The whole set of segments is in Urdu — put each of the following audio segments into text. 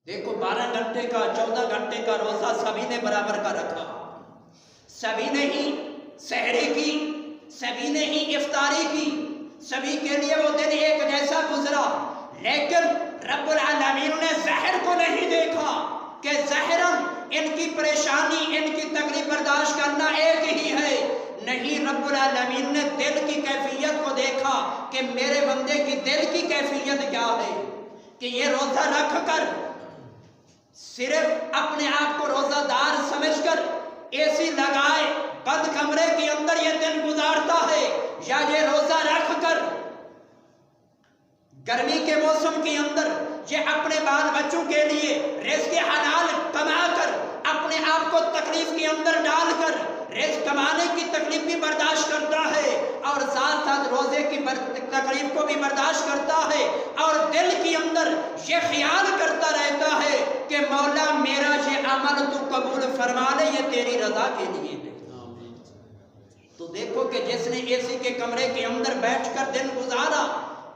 دیکھو 12 گھنٹے کا 14 گھنٹے کا روزہ سبھی نے برابر کا رکھا، سبھی نے ہی سحری کی، سبھی نے ہی افطاری کی، سبھی کے لیے وہ دن ایک جیسا گزرا، لیکن رب العالمین نے ظاہر کو نہیں دیکھا کہ ظاہراً ان کی پریشانی، ان کی تکلیف برداشت کرنا ایک ہی ہے، نہیں، رب العالمین نے دل کی کیفیت کو دیکھا کہ میرے بندے کی دل کی کیفیت کیا ہے، کہ یہ روزہ رکھ کر صرف اپنے آپ کو روزہ دار سمجھ کر اے سی لگائے بند کمرے کے اندر یہ دن گزارتا ہے، یا یہ روزہ رکھ کر گرمی کے موسم کے اندر یہ اپنے بال بچوں کے لیے رزق حلال کما کر اپنے آپ کو تکلیف کے اندر ڈال کر رزق کمانے کی تکلیف بھی برداشت کرتا ہے اور ساتھ ساتھ روزے کی تکلیف کو بھی برداشت کرتا ہے، اور دل کے اندر یہ خیال کرتا رہتا ہے کہ مولا میرا یہ عمل تو قبول فرما لے، یہ تیری رضا کے لیے ہے۔ تو دیکھو کہ جس نے اے سی کے کمرے کے اندر بیٹھ کر دن گزارا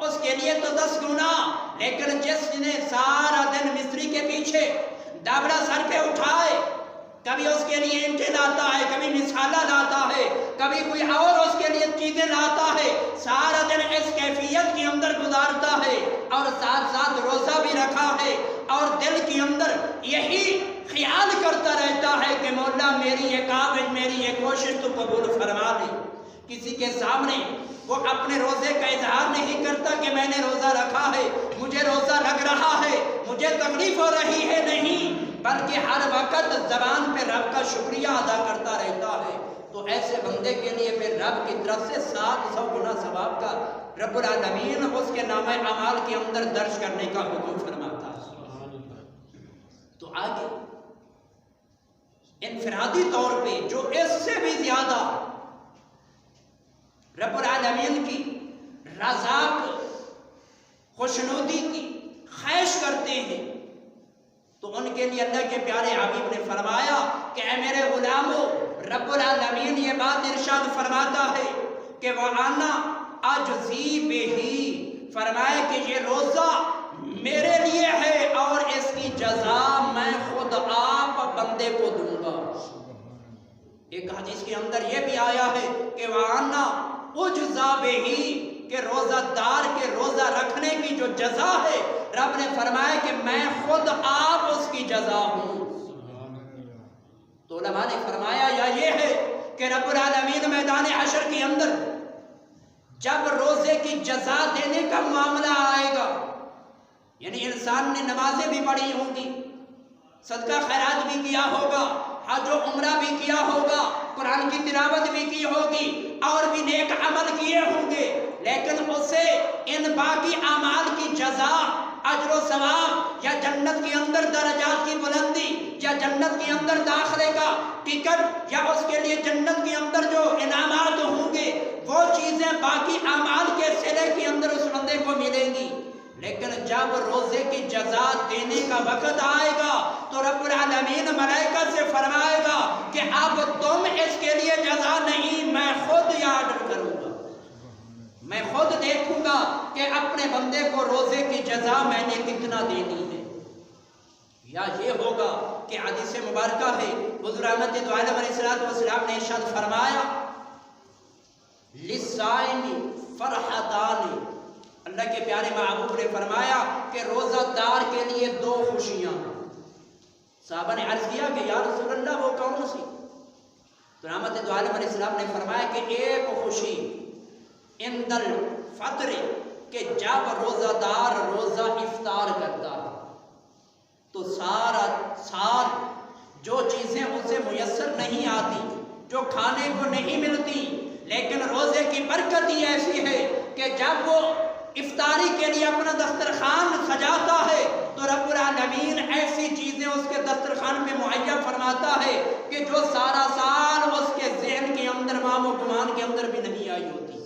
اس کے لیے تو 10 گنا، لیکن جس نے سارا دن مستری کے پیچھے دابڑا سر پہ اٹھائے، کبھی اس کے لیے اینٹیں لاتا ہے، کبھی مسالہ لاتا ہے، کبھی کوئی اور اس کے لیے چیزیں لاتا ہے، سارا دن اس کیفیت کے اندر گزارتا ہے اور ساتھ ساتھ روزہ بھی رکھا ہے اور دل کے اندر یہی خیال کرتا رہتا ہے کہ مولا میری یہ کاوش، میری یہ کوشش تو قبول فرما لے۔ کسی کے سامنے وہ اپنے روزے کا اظہار نہیں کرتا کہ میں نے روزہ رکھا ہے، مجھے روزہ لگ رہا ہے، مجھے تکلیف ہو رہی ہے، نہیں، بلکہ ہر وقت زبان پہ رب کا شکریہ ادا کرتا رہتا ہے۔ تو ایسے بندے کے لیے پھر رب کی طرف سے 700 گنا ثواب کا رب العالمین اس کے نامہ اعمال کے اندر درج کرنے کا حکم فرماتا ہے۔ تو آگے انفرادی طور پہ جو اس سے بھی زیادہ رب العالمین کی رضا کو، خوشنودی کی خواہش کرتے ہیں، تو ان کے لیے اللہ کے پیارے حبیب نے فرمایا کہ اے میرے غلاموں، رب العالمین یہ بات ارشاد فرماتا ہے کہ وَأَنَا أَجْزِي بِهِ، فرمایا کہ یہ روزہ میرے لیے ہے اور اس کی جزا میں خود آپ بندے کو دوں گا۔ ایک حدیث کے اندر یہ بھی آیا ہے کہ وَأَنَا أُجْزَى بِهِ، کہ روزہ دار کے روزہ رکھنے کی جو جزا ہے، رب نے فرمایا کہ میں خود آپ اس کی جزا ہوں۔ تو علماء نے فرمایا یا یہ ہے کہ رب العالمین میدان حشر کے اندر جب روزے کی جزا دینے کا معاملہ آئے گا، یعنی انسان نے نمازیں بھی پڑھی ہوں گی، صدقہ خیرات بھی کیا ہوگا، حج و عمرہ بھی کیا ہوگا، قرآن کی تلاوت بھی کی ہوگی اور بھی نیک عمل کیے ہوں گے، لیکن اسے ان باقی اعمال کی جزا، اجر و ثواب، یا جنت کے اندر درجات کی بلندی، یا جنت کے اندر داخلے کا ٹکٹ، یا اس کے لیے جنت کے اندر جو انعامات ہوں گے، وہ چیزیں باقی اعمال کے صلے کے اندر اس بندے کو ملیں گی۔ لیکن جب روزے کی جزا دینے کا وقت آئے گا تو رب العالمین ملائکہ سے فرمائے گا کہ اب تم اس کے لیے جزا نہیں، میں خود یہ آرڈر کروں گا، میں خود دیکھوں گا کہ اپنے بندے کو روزے کی جزا میں نے کتنا دینی ہے۔ یا یہ ہوگا کہ حدیث مبارکہ ہے، حضور احمد دو عالم علیہ السلام نے ارشاد فرمایا لِلصَّائِمِ فَرْحَتَانِ، اللہ کے پیارے محبوب نے فرمایا کہ روزہ دار کے لیے 2 خوشیاں ہیں۔ صحابہ نے عرض کیا کہ یا رسول اللہ وہ کون سی؟ تو رحمت دو عالم علیہ السلام نے فرمایا کہ ایک خوشی عند الفطر، کہ جب روزہ دار روزہ افطار کرتا ہے تو سارا سال جو چیزیں اسے میسر نہیں آتی، جو کھانے کو نہیں ملتی، لیکن روزے کی برکت ہی ایسی ہے کہ جب وہ افطاری کے لیے اپنا دسترخوان سجاتا ہے تو رب العالمین ایسی چیزیں اس کے دسترخوان پہ مہیا فرماتا ہے کہ جو سارا سال اس کے ذہن کے اندر مام و گمان کے اندر بھی نہیں آئی ہوتی۔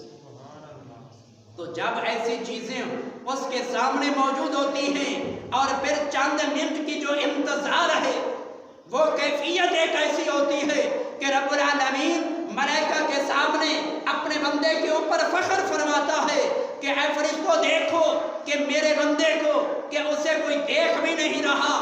تو جب ایسی چیزیں اس کے سامنے موجود ہوتی ہیں اور پھر چند منٹ کی جو انتظار ہے، وہ کیفیت ایک ایسی ہوتی ہے کہ رب العالمین ملائکہ کے سامنے اپنے بندے کے اوپر فخر فرماتا ہے کہ اے فرشتوں دیکھو کہ میرے بندے کو، کہ اسے کوئی دیکھ بھی نہیں رہا،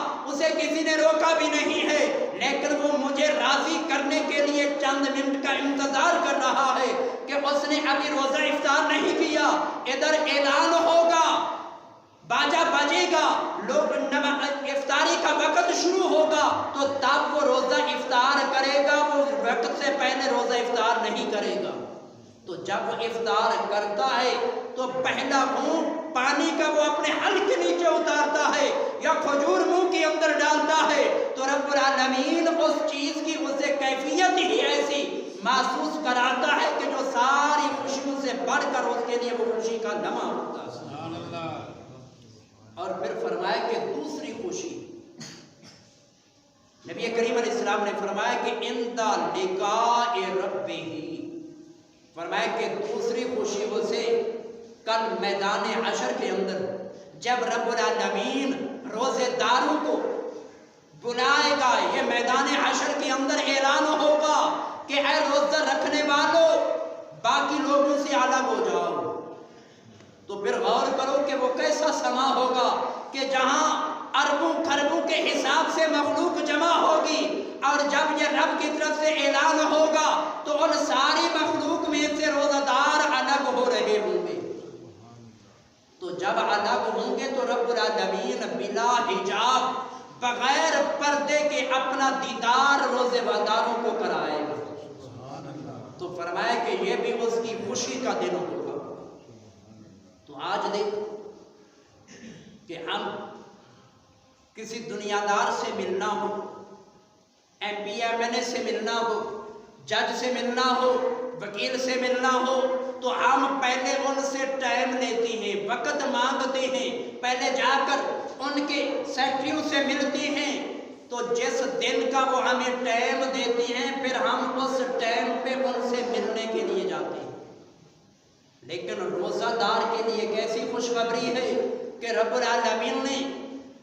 کرنے کے لیے چند منٹ کا انتظار کر رہا ہے کہ اس نے ابھی روزہ افطار نہیں کیا، ادھر اعلان ہوگا، باجا بجے گا، لوگ افطاری کا وقت شروع ہوگا، تو تب وہ روزہ افطار کرے گا، وہ وقت سے پہلے روزہ افطار نہیں کرے گا۔ تو جب وہ افطار کرتا ہے تو پہلا گھونٹ پانی کا وہ اپنے حلق کے نیچے اتارتا ہے یا کھجور منہ کے اندر ڈالتا ہے، تو رب العالمین اس چیز کی اسے کیفیت ہی ایسی محسوس کراتا ہے کہ جو ساری خوشیوں سے بڑھ کر اس کے لیے وہ خوشی کا لمحہ ہوتا ہے۔ اور پھر فرمایا کہ دوسری خوشی، نبی کریم علیہ السلام نے فرمایا کہ عند لقاء ربہ، فرمایا کہ دوسری خوشی اسے کل میدان حشر کے اندر جب رب العالمین روزے داروں کو بلائے گا، یہ میدان حشر کے اندر اعلان ہوگا کہ اے روزہ رکھنے والوں باقی لوگوں سے الگ ہو جاؤ۔ تو پھر غور کرو کہ وہ کیسا سما ہوگا کہ جہاں اربوں خربوں کے حساب سے مخلوق جمع ہوگی، اور جب یہ رب کی طرف سے اعلان ہوگا تو ان ساری مخلوق میں سے روزہ دار الگ ہو رہے ہوں گے۔ تو جب الگ ہوں گے تو رب العالمین بلا حجاب بغیر پردے کے اپنا دیدار روزے داروں کو کرائے گا۔ تو فرمایا کہ یہ بھی اس کی خوشی کا دن ہوگا۔ تو آج دیکھو کہ ہم کسی دنیا دار سے ملنا ہو، ایم پی ایم این اے سے ملنا ہو، جج سے ملنا ہو، وکیل سے ملنا ہو، تو ہم پہلے ان سے ٹائم لیتے ہیں، وقت مانگتے ہیں، پہلے جا کر ان کے سیکٹریوں سے ملتے ہیں، تو جس دن کا وہ ہمیں ٹائم دیتے ہیں پھر ہم اس ٹائم پہ ان سے ملنے کے لیے جاتے ہیں۔ لیکن روزہ دار کے لیے کیسی خوشخبری ہے کہ رب العالمین نے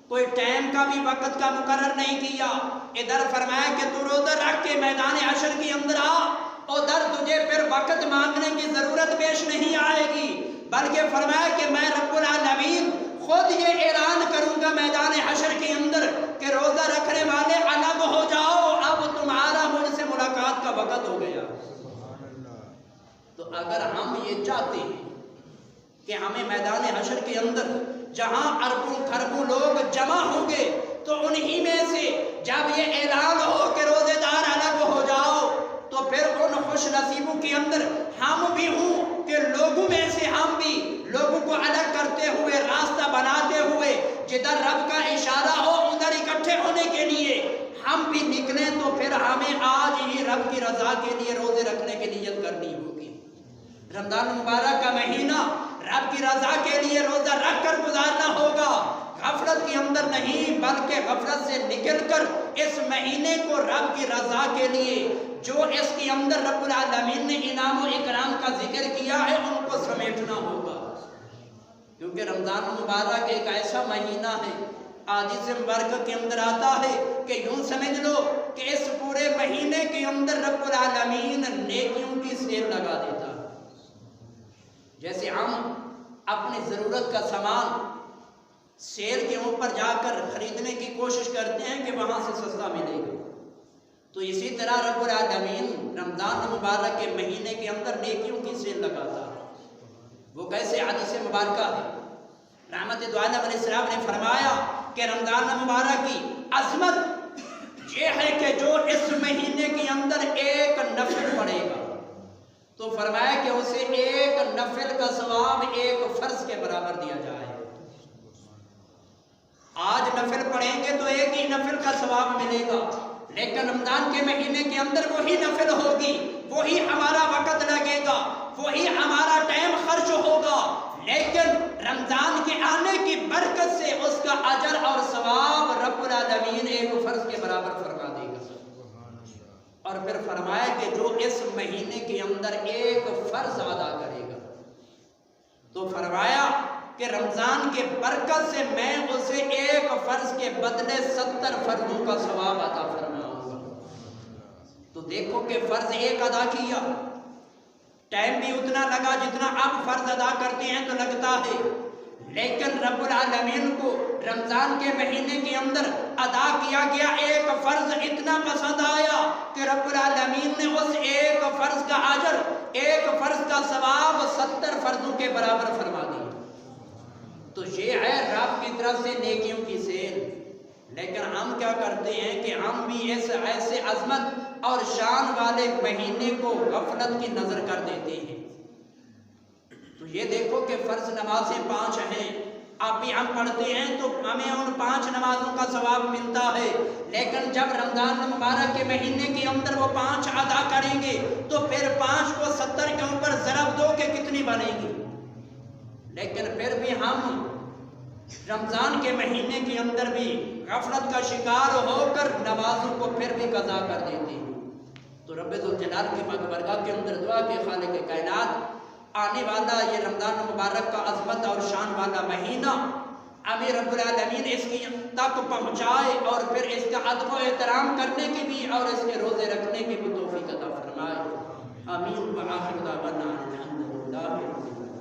کوئی ٹائم کا بھی وقت کا مقرر نہیں کیا۔ ادھر فرمایا کہ تو روزہ رکھ کے میدان حشر کے اندر آ، ادھر تجھے پھر وقت مانگنے کی ضرورت پیش نہیں آئے گی، بلکہ فرمایا کہ میں رب العالمین خود یہ اعلان کروں گا میدان حشر کے اندر کہ روزہ رکھنے والے الگ ہو جاؤ، اب تمہارا مجھ سے ملاقات کا وقت ہو گیا۔ تو اگر ہم یہ چاہتے ہیں کہ ہمیں میدان حشر کے اندر جہاں اربوں خربوں لوگ جمع ہوں گے تو انہی میں سے جب یہ اعلان ہو کہ روزے دار الگ ہو جاؤ، تو پھر ان خوش نصیبوں کے اندر ہم بھی ہوں کہ لوگوں میں سے ہم بھی لوگوں کو الگ کرتے ہوئے، راستہ بناتے ہوئے، جدھر رب کا اشارہ ہو ادھر اکٹھے ہونے کے لیے ہم بھی نکلیں، تو پھر ہمیں آج ہی رب کی رضا کے لیے روزے رکھنے کی نیت کرنی ہوگی۔ رمضان مبارک کا مہینہ رب کی رضا کے لیے روزہ رکھ کر گزارنا ہوگا، غفلت کے اندر نہیں بلکہ غفلت سے نکل کر اس مہینے کو رب کی رضا کے لیے جو اس کے اندر رب العالمین نے انعام و اکرام کا ذکر کیا ہے ان کو سمیٹنا ہوگا۔ کیونکہ رمضان مبارک ایک ایسا مہینہ ہے، حدیث مبارکہ کے اندر آتا ہے کہ یوں سمجھ لو کہ اس پورے مہینے کے اندر رب العالمین نیکیوں کی سیل لگا دیتا ہے۔ جیسے ہم اپنی ضرورت کا سامان سیل کے اوپر جا کر خریدنے کی کوشش کرتے ہیں کہ وہاں سے سستا ملے گا، تو اسی طرح رب العالمین رمضان مبارک کے مہینے کے اندر نیکیوں کی سیل لگاتا ہے۔ وہ کیسے؟ حدیث مبارکہ ہے، رحمت دو عالم علیہ السلام نے فرمایا کہ رمضان مبارک کی عظمت یہ ہے کہ جو اس مہینے کے اندر ایک نفل پڑے گا تو فرمایا کہ اسے ایک نفل کا ثواب ایک فرض کے برابر دیا جائے۔ آج نفل پڑھیں گے تو ایک ہی نفل کا ثواب ملے گا، لیکن رمضان کے مہینے کے اندر وہی نفل ہوگی، وہی ہمارا وقت لگے گا، وہی ہمارا ٹائم خرچ ہوگا، لیکن رمضان کے آنے کی برکت سے اس کا اجر اور ثواب رب العالمین ایک فرض کے برابر فرما دے گا۔ اور پھر فرمایا کہ جو اس مہینے کے اندر ایک فرض ادا کرے گا تو فرمایا کہ رمضان کے برکت سے میں اسے ایک فرض کے بدلے 70 فرضوں کا ثواب عطا فرماؤں گا۔ تو دیکھو کہ فرض ایک ادا کیا، ٹائم بھی اتنا لگا جتنا اب فرض ادا کرتے ہیں تو لگتا ہے، لیکن رب العالمین کو رمضان کے مہینے کے اندر ادا کیا گیا ایک فرض اتنا پسند آیا کہ رب العالمین نے اس ایک فرض کا اجر، ایک فرض کا ثواب 70 فرضوں کے برابر فرما دیا۔ تو یہ ہے رب کی طرف سے نیکیوں کی سیل۔ لیکن ہم کیا کرتے ہیں کہ ہم بھی ایسے عظمت اور شان والے مہینے کو غفلت کی نظر کر دیتے ہیں۔ تو یہ دیکھو کہ فرض نمازیں 5 ہیں، اب بھی ہم پڑھتے ہیں تو ہمیں ان 5 نمازوں کا ثواب ملتا ہے، لیکن جب رمضان مبارک کے مہینے کے اندر وہ 5 ادا کریں گے تو پھر 5 کو 70 کے اوپر ضرب دو کہ کتنی بنے گی۔ لیکن پھر بھی ہم رمضان کے مہینے کے اندر بھی غفلت کا شکار ہو کر نمازوں کو پھر بھی قضا کر دیتے ہیں۔ تو رب ذوالجلال کی بارگاہ کے اندر دعا کہ خالق کائنات، آنے والا یہ رمضان مبارک کا عظمت اور شان والا مہینہ ہمیں رب العالمین اس کی تک پہنچائے اور پھر اس کا ادب و احترام کرنے کی بھی اور اس کے روزے رکھنے کی بھی توفیق عطا فرمائے۔ آمین۔ وآخر دعوانا الحمدللہ۔